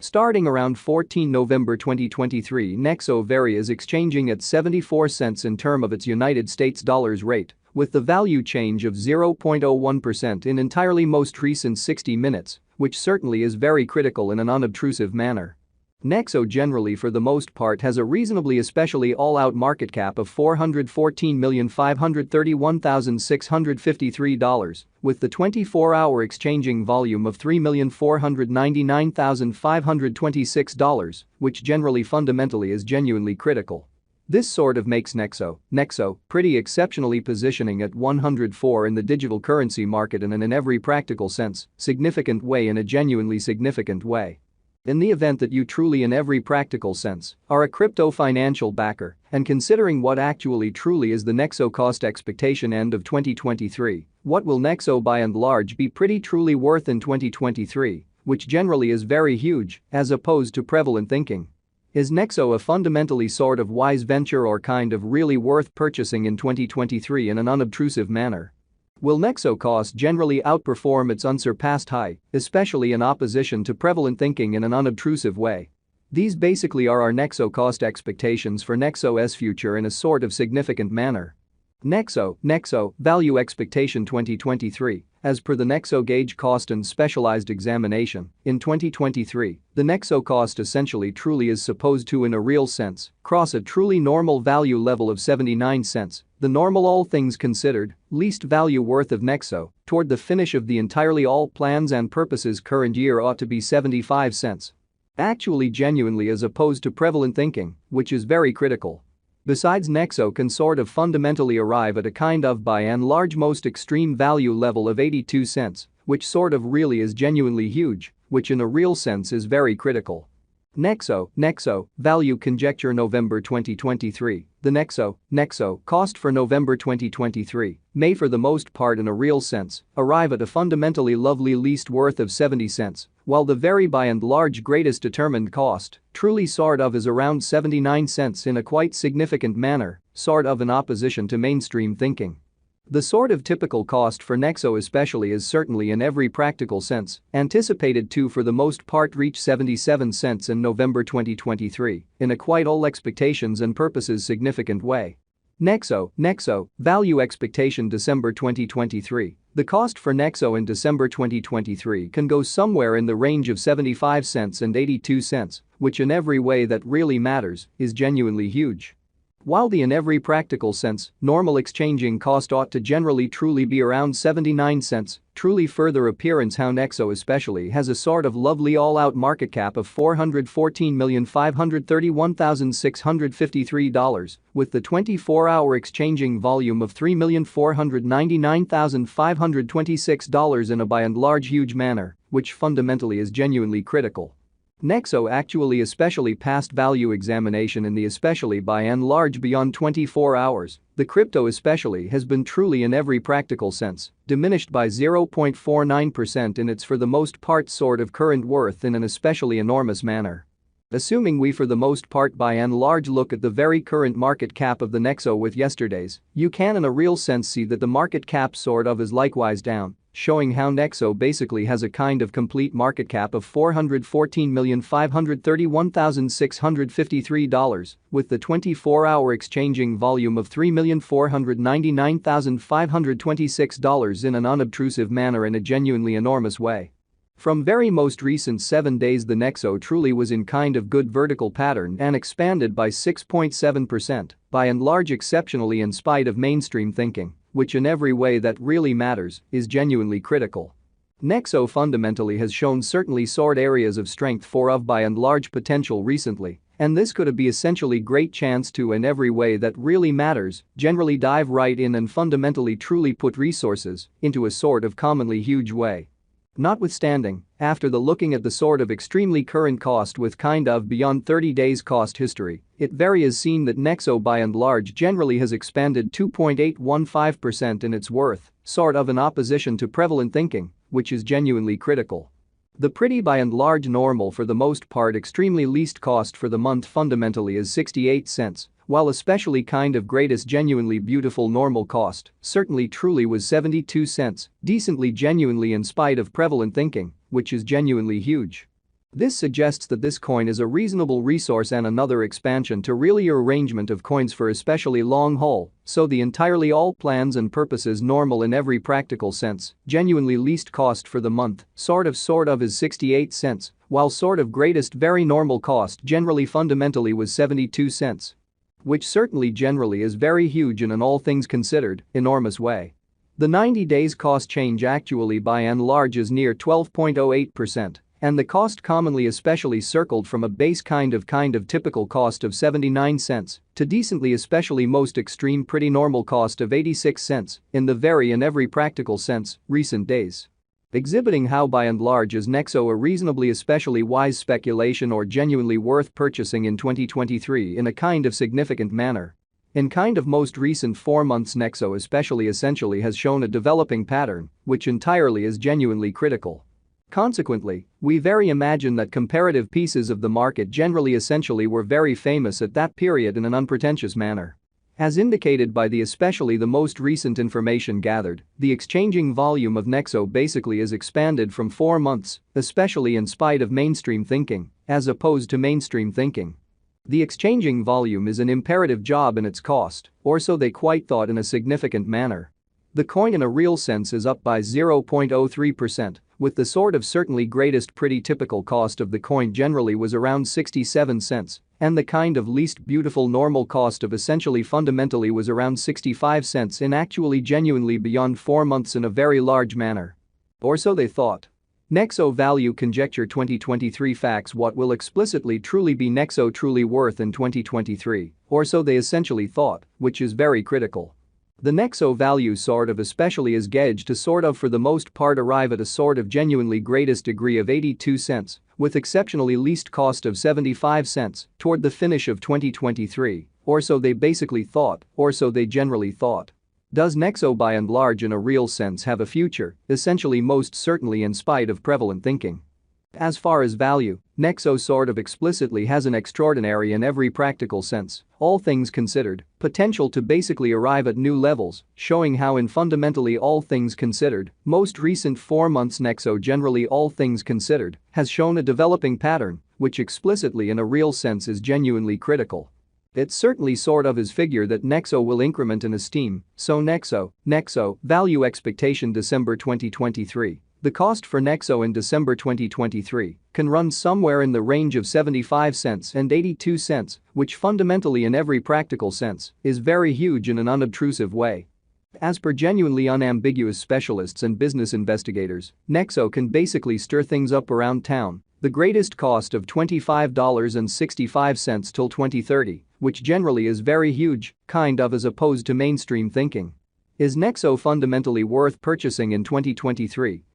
Starting around 14 November 2023, Nexo Vary is exchanging at 74 cents in term of its United States dollars rate, with the value change of 0.01% in entirely most recent 60 minutes, which certainly is very critical in an unobtrusive manner. Nexo generally for the most part has a reasonably especially all-out market cap of $414,531,653, with the 24-hour exchanging volume of $3,499,526, which generally fundamentally is genuinely critical. This sort of makes Nexo pretty exceptionally positioning at 104 in the digital currency market and in every practical sense, significant way in a genuinely significant way. In the event that you truly in every practical sense are a crypto financial backer and considering what actually truly is the Nexo cost expectation end of 2023, what will Nexo by and large be pretty truly worth in 2023, which generally is very huge as opposed to prevalent thinking. Is Nexo a fundamentally sort of wise venture or kind of really worth purchasing in 2023 in an unobtrusive manner? Will Nexo cost generally outperform its unsurpassed high, especially in opposition to prevalent thinking in an unobtrusive way? These basically are our Nexo cost expectations for Nexo's future in a sort of significant manner. Nexo value expectation 2023. As per the Nexo gauge cost and specialized examination, in 2023, the Nexo cost essentially truly is supposed to in a real sense cross a truly normal value level of 79 cents, the normal all things considered, least value worth of Nexo, toward the finish of the entirely all plans and purposes current year ought to be 75 cents. Actually genuinely as opposed to prevalent thinking, which is very critical. Besides Nexo can sort of fundamentally arrive at a kind of by and large most extreme value level of 82 cents, which sort of really is genuinely huge, which in a real sense is very critical. Nexo value conjecture November 2023. The Nexo cost for November 2023 may for the most part in a real sense arrive at a fundamentally lovely least worth of 70 cents, while the very by and large greatest determined cost truly sort of is around 79 cents in a quite significant manner, sort of in opposition to mainstream thinking. The sort of typical cost for Nexo especially is certainly in every practical sense anticipated to for the most part reach 77 cents in November 2023 in a quite all expectations and purposes significant way. Nexo value expectation December 2023. The cost for Nexo in December 2023 can go somewhere in the range of 75 cents and 82 cents, which in every way that really matters is genuinely huge. While the in every practical sense, normal exchanging cost ought to generally truly be around 79 cents, truly further appearance how Nexo especially has a sort of lovely all-out market cap of $414,531,653, with the 24-hour exchanging volume of $3,499,526 in a by and large huge manner, which fundamentally is genuinely critical. Nexo actually especially passed value examination in the especially by and large beyond 24 hours, the crypto especially has been truly in every practical sense diminished by 0.49% in its for the most part sort of current worth in an especially enormous manner. Assuming we for the most part by and large look at the very current market cap of the Nexo with yesterday's, you can in a real sense see that the market cap sort of is likewise down, showing how Nexo basically has a kind of complete market cap of $414,531,653, with the 24-hour exchanging volume of $3,499,526 in an unobtrusive manner in a genuinely enormous way. From very most recent 7 days the Nexo truly was in kind of good vertical pattern and expanded by 6.7%, by and large exceptionally in spite of mainstream thinking, which in every way that really matters is genuinely critical. Nexo fundamentally has shown certainly sort areas of strength for of by and large potential recently, and this could be essentially great chance to in every way that really matters generally dive right in and fundamentally truly put resources into a sort of commonly huge way. Notwithstanding, after the looking at the sort of extremely current cost with kind of beyond 30 days cost history, it very is seen that Nexo by and large generally has expanded 2.815% in its worth, sort of in opposition to prevalent thinking, which is genuinely critical. The pretty by and large normal for the most part extremely least cost for the month fundamentally is 68 cents, while especially kind of greatest genuinely beautiful normal cost certainly truly was 72 cents, decently genuinely in spite of prevalent thinking, which is genuinely huge. This suggests that this coin is a reasonable resource and another expansion to really arrangement of coins for especially long haul, so the entirely all plans and purposes normal in every practical sense, genuinely least cost for the month, sort of is 68 cents, while greatest very normal cost generally fundamentally was 72 cents. Which certainly generally is very huge in an all things considered, enormous way. The 90 days cost change actually by and large is near 12.08%. And the cost commonly especially circled from a base kind of typical cost of 79 cents to decently especially most extreme pretty normal cost of 86 cents in the very in every practical sense recent days. Exhibiting how by and large is Nexo a reasonably especially wise speculation or genuinely worth purchasing in 2023 in a significant manner. In most recent 4 months Nexo especially essentially has shown a developing pattern which entirely is genuinely critical. Consequently, we very imagine that comparative pieces of the market generally essentially were very famous at that period in an unpretentious manner. As indicated by especially the most recent information gathered, the exchanging volume of Nexo basically is expanded from 4 months, especially in spite of mainstream thinking, as opposed to mainstream thinking. The exchanging volume is an imperative job in its cost, or so they quite thought in a significant manner. The coin in a real sense is up by 0.03%, with the certainly greatest pretty typical cost of the coin generally was around 67 cents, and the least beautiful normal cost of essentially fundamentally was around 65 cents in actually genuinely beyond 4 months in a very large manner. Or so they thought. Nexo Value Conjecture 2023 Facts. What will explicitly truly be Nexo truly worth in 2023, or so they essentially thought, which is very critical. The Nexo value especially is gauged to for the most part arrive at a genuinely greatest degree of 82 cents, with exceptionally least cost of 75 cents, toward the finish of 2023, or so they basically thought, or so they generally thought. Does Nexo by and large in a real sense have a future? Essentially most certainly in spite of prevalent thinking. As far as value, Nexo explicitly has an extraordinary in every practical sense, all things considered, potential to basically arrive at new levels, showing how in fundamentally all things considered, most recent 4 months Nexo generally all things considered, has shown a developing pattern, which explicitly in a real sense is genuinely critical. It certainly is figure that Nexo will increment in esteem, so Nexo, value expectation December 2023. The cost for Nexo in December 2023 can run somewhere in the range of 75 cents and 82 cents, which fundamentally in every practical sense is very huge in an unobtrusive way. As per genuinely unambiguous specialists and business investigators, Nexo can basically stir things up around town, the greatest cost of $25.65 till 2030, which generally is very huge, as opposed to mainstream thinking. Is Nexo fundamentally worth purchasing in 2023?